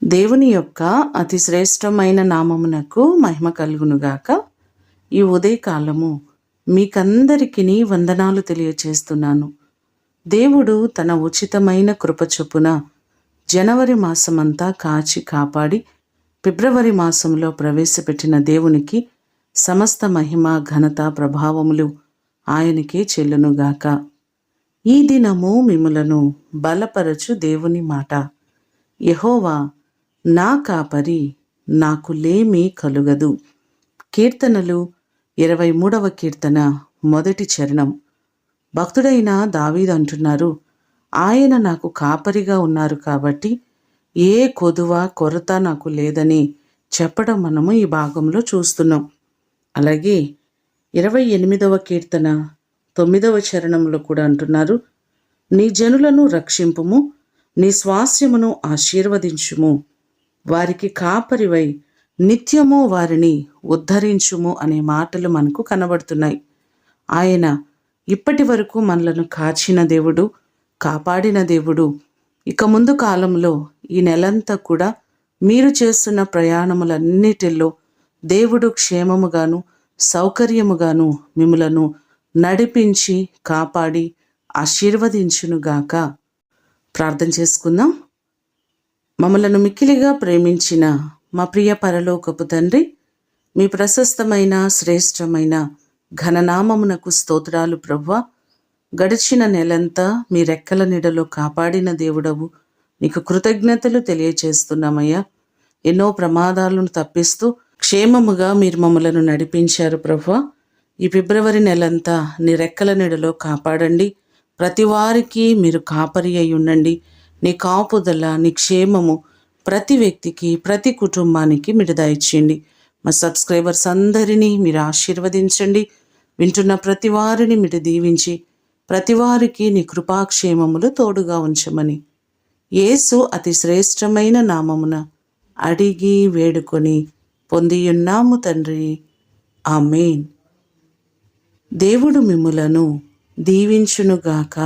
దేవుని యొక్క అతి శ్రేష్టమైన నామమునకు మహిమ కలుగునుగాక. ఈ ఉదయకాలము మీకందరికీ వందనాలు తెలియచేస్తున్నాను. దేవుడు తన ఉచితమైన కృప చొప్పున జనవరి మాసమంతా కాచి కాపాడి ఫిబ్రవరి మాసంలో ప్రవేశపెట్టిన దేవునికి సమస్త మహిమ ఘనత ప్రభావములు ఆయనకే చెల్లునుగాక. ఈ దినము మిమ్ములను బలపరచు దేవుని మాట. యెహోవా నా కాపరి, నాకు లేమి కలుగదు. కీర్తనలు 23వ కీర్తన మొదటి చరణం. భక్తుడైన దావీదు అంటున్నారు, ఆయన నాకు కాపరిగా ఉన్నారు కాబట్టి ఏ కొదువ కొరత నాకు లేదని చెప్పడం మనము ఈ భాగంలో చూస్తున్నాం. అలాగే 28వ కీర్తన 9వ చరణంలో కూడా అంటున్నారు, నీ జనులను రక్షింపుము, నీ స్వాస్యమును ఆశీర్వదించుము, వారికి కాపరివై నిత్యము వారిని ఉద్ధరించుము అనే మాటలు మనకు కనబడుతున్నాయి. ఆయన ఇప్పటి వరకు మనలను కాచిన దేవుడు, కాపాడిన దేవుడు. ఇక ముందు కాలంలో ఈ నెలంతా కూడా మీరు చేస్తున్న ప్రయాణములన్నిటిలో దేవుడు క్షేమముగాను సౌకర్యముగాను మిమ్ములను నడిపించి కాపాడి ఆశీర్వదించునుగాక. ప్రార్థన చేసుకుందాం. మమ్మలను మిక్కిలిగా ప్రేమించిన మా ప్రియ పరలోకపు తండ్రి, మీ ప్రశస్తమైన శ్రేష్టమైన ఘననామమునకు స్తోత్రాలు ప్రభువా. గడిచిన నెలంతా మీ రెక్కల నీడలో కాపాడిన దేవుడవు, నీకు కృతజ్ఞతలు తెలియచేస్తున్నామయ్యా. ఎన్నో ప్రమాదాలను తప్పిస్తూ క్షేమముగా మీరు మమ్మలను నడిపించారు ప్రభువా. ఈ ఫిబ్రవరి నెలంతా నీ రెక్కల నీడలో కాపాడండి. ప్రతి వారికి మీరు కాపరి అయి ఉండండి. నీ కాపుదల, నీ క్షేమము ప్రతి వ్యక్తికి, ప్రతి కుటుంబానికి మీరు దయచేయండి. మా సబ్స్క్రైబర్స్ అందరినీ మీరు ఆశీర్వదించండి. వింటున్న ప్రతి వారిని మీరు దీవించి ప్రతి వారికి నీ కృపాక్షేమములు తోడుగా ఉంచమని యేసు అతి శ్రేష్టమైన నామమున అడిగి వేడుకొని పొందియున్నాము తండ్రి. ఆమేన్. దేవుడు మిమ్ములను దీవించునుగాక.